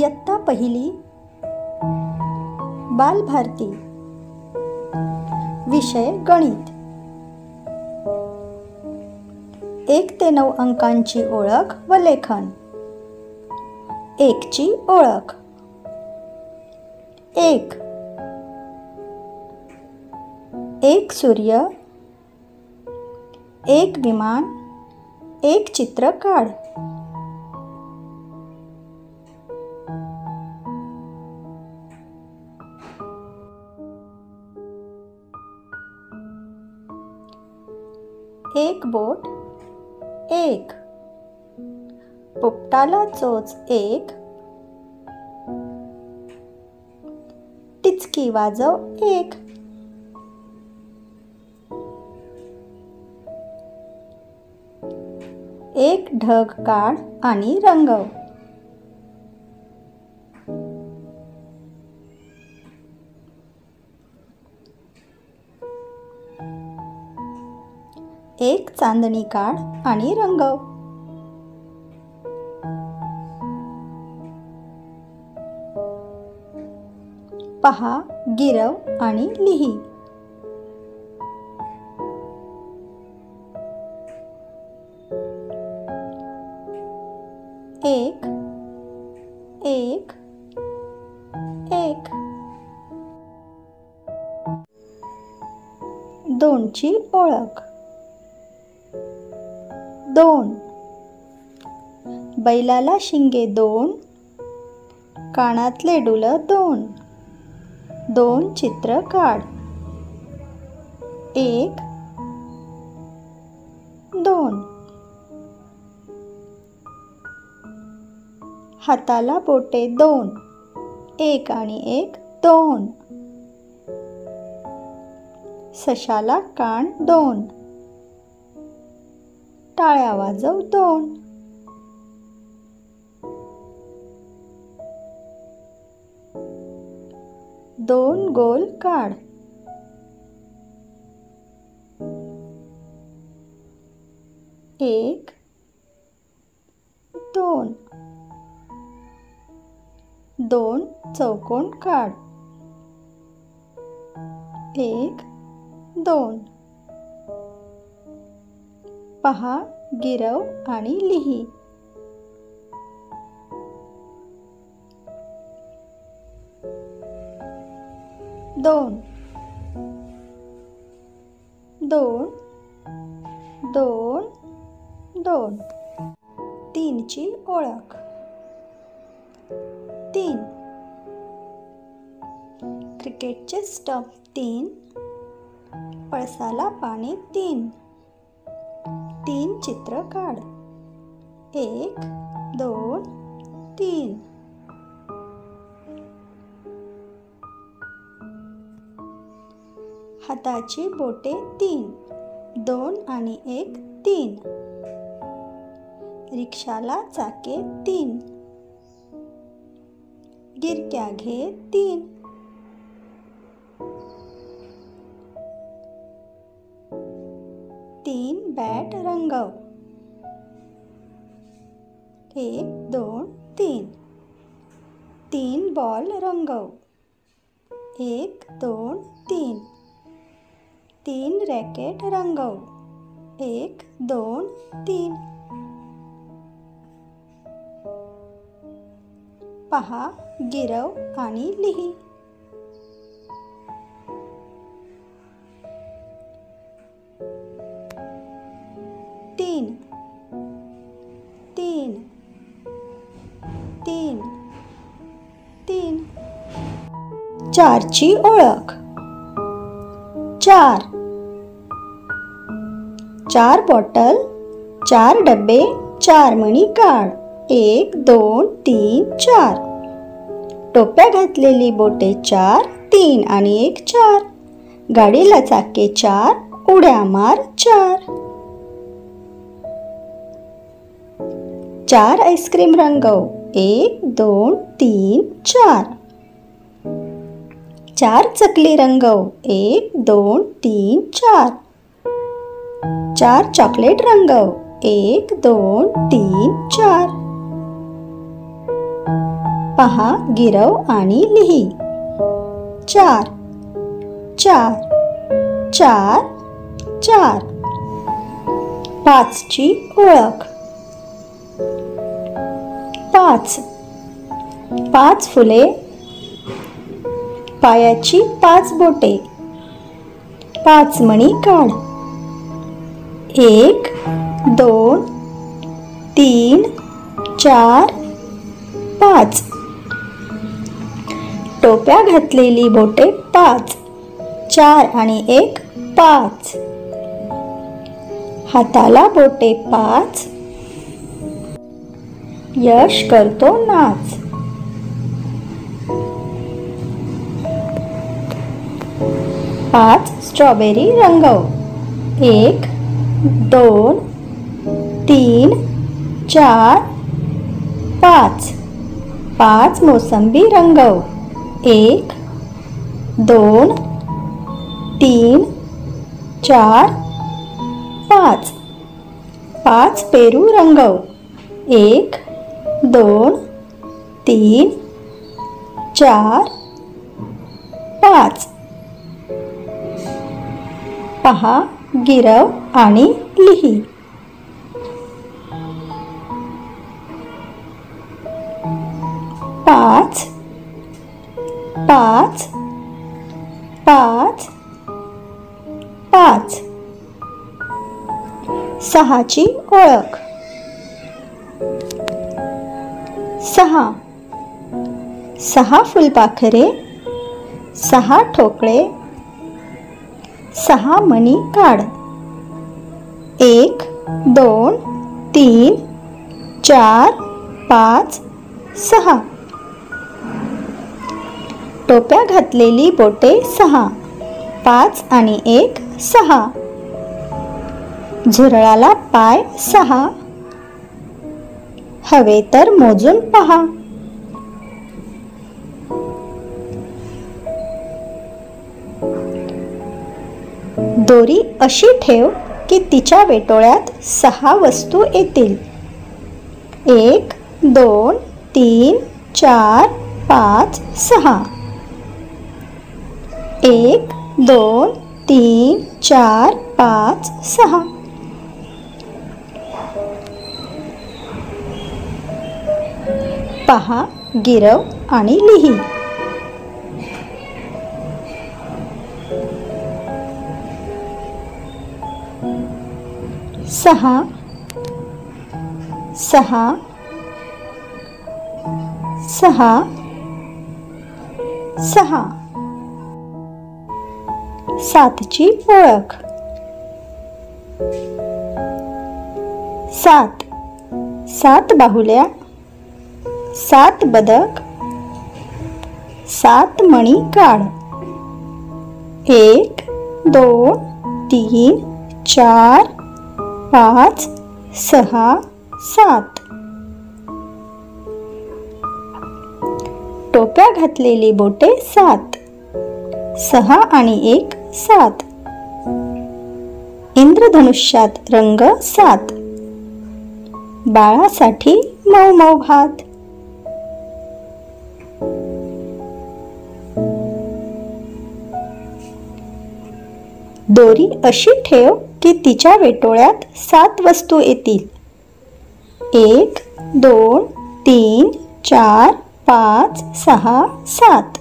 इयत्ता पहिली बालभारती. विषय गणित. 1 ते 9 अंकांची ओळख व लेखन. 1 ची ओळख. 1. एक सूर्य, एक विमान, एक चित्र काढ. 1 बोट, 1. पोपटाला चोच 1. टिचकी वाजव 1. एक ढग काढ आणि रंगव. 1 चांदणी काढ आणि रंगव. 'पहा, गिरव आणि लिही. 1 1 1. 2 ची ओळख. 2. बैलाला शिंगे 2, कानातले डुल 2. 2 चित्र काढ. 1 2. हाताला बोटे 2, 1 आणि 1 2. सशाला कान 2, टाळ्या वाजव 2. 2 गोल काढ. 1 2. 2 चौकोन काढ. 1 2. पहा, गिरव आणि लिही. 2 2 2 2. 3 ची ओळख. 3. क्रिकेटचे स्टंप 3, पळसाला पाने 3. 3 चित्र काढ. 1 2 3. हाताची बोटे 3, 2 आणि 1 3. रिक्षाला चाके 3. गिरक्या घे 3. 3 बॅट रंगव. 1 2 3. 3 बॉल रंगव. 1 2 3. 3 रॅकेट रंगव. 1 2 3. पहा, गिरव आणि लिही. 3 3 3 3. 4 ची ओळख. 4. 4 बॉटल, 4 डबे, 4 मणी काढ. 1 2 3 4. टोप्या घातलेली बोटे 4, 3 आणि 1 4. गाडीला चाके 4, उड्या मार 4. 4 आईस्क्रीम रंगव. 1 2 3 4. 4 चकली रंगव. 1 2 3 4. 4 चॉकलेट रंगव. 1 2 3 4. पहा गिरव आणि लिही. 4 4 4 4. 5 ची ओळख. 5 5 फुले, पायाची 5 बोटे, 5 मणी काढ. 1 2 3 4 5. टोप्या घातलेली बोटे 5, 4 आणि 1 5. हाताला बोटे 5, यश करतो नाच. 5 स्ट्रॉबेरी रंगव. 1 2 3 4 5. 5 मोसंबी रंगव. 1 2 3 4 5. 5 पेरू रंगव. 1 2 3 4 5. पहा गिरव आणि लिही. 5 5 5 5. 6 ची ओळख. 6 6 फुलपाखरे, 6 ठोकळे, 6 मणी काढ. 1 2 3 4 5 6. टोप्या घातलेली बोटे 6, 5 आणि 1 6. झुरळाला पाय 6. हवे तर मोजून पहा. दोरी अशी ठेव की तिच्या वेटोळ्यात 6 वस्तू येतील. 1 2 3 4 5 6. 1 2 3 4 5 6. पहा गिरव आणि लिही. 6 6 6 6. 7 ची ओळख. 7 7 बाहुल्या, 7 बदक, 7 मणी काढ. 1 2 3 4 5 6 7. टोप्या घातलेली बोटे 7, 6 आणि 1 7. इंद्रधनुष्यात रंग 7. बाळासाठी मऊ मऊ भात. दोरी अशी ठेव की तिच्या वेटोळ्यात 7 वस्तू येतील. 1 2 3 4 5 6 7.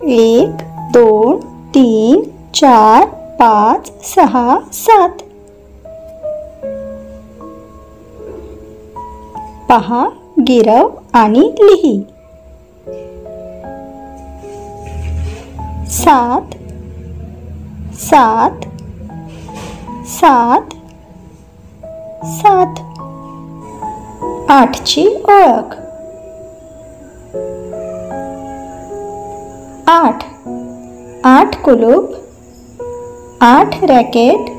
1 2 3 4 5 6 7. पहा गिरव आणि लिही. 7 7 7 7. 8 ची ओळख. 8 8 कुलूप, 8 रॅकेट,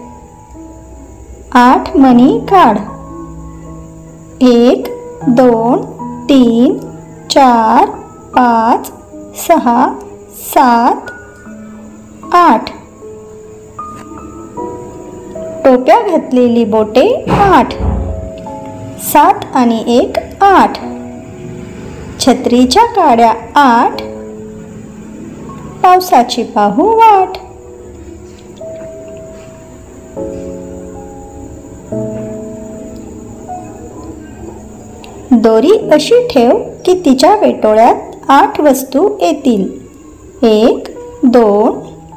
8 मणी काढ. 1 2 3 4 5 6 7 8. टोप्या घातलेली बोटे 8, 7 आणि 1 8. छत्रीच्या काड्या 8, पावसाची पाहू वाट. दोरी अशी ठेव की तिच्या वेटोळ्यात 8 वस्तू येतील. 1, 2,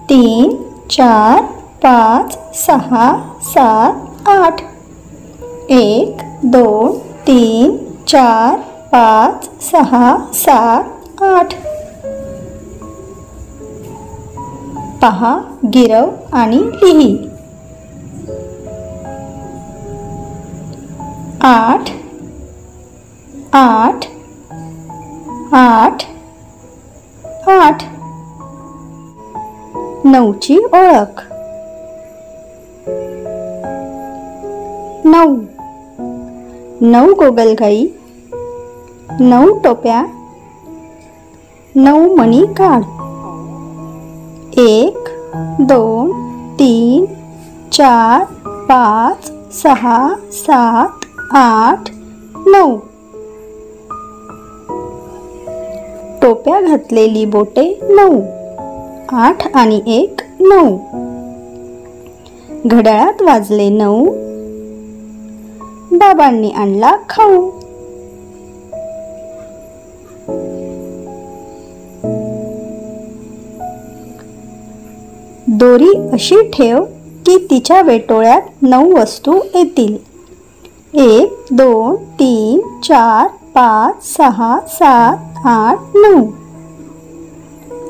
3, 4, 5, 6, 7, 8. 1, 2, 3, 4, 5, 6, 7, 8. पहा, गिरव आणि लिही. 8, 8, 8, 8. 9ची ओळख. 9. 9 गोगलगाई, 9 टोप्या, 9 मणी काढ. 1, 2, 3, 4, 5, 6, 7, 8, 9. टोप्या घातलेली बोटे 9. 8 आणि 1, 9. घड्याळात वाजले 9. बाबांनी आणला खाऊ. दोरी अशी ठेव की तिच्या वेटोळ्यात 9 वस्तू येतील. 1, 2, 3, 4, 5, 6, 7, 8, 9.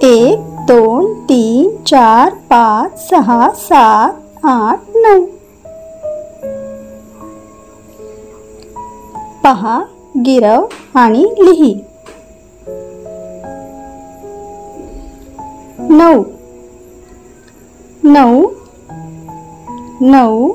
1, 2, 3, 4, 5, 6, 7, 8, 9. पहा, गिरव आणि लिही. 9. 9, 9,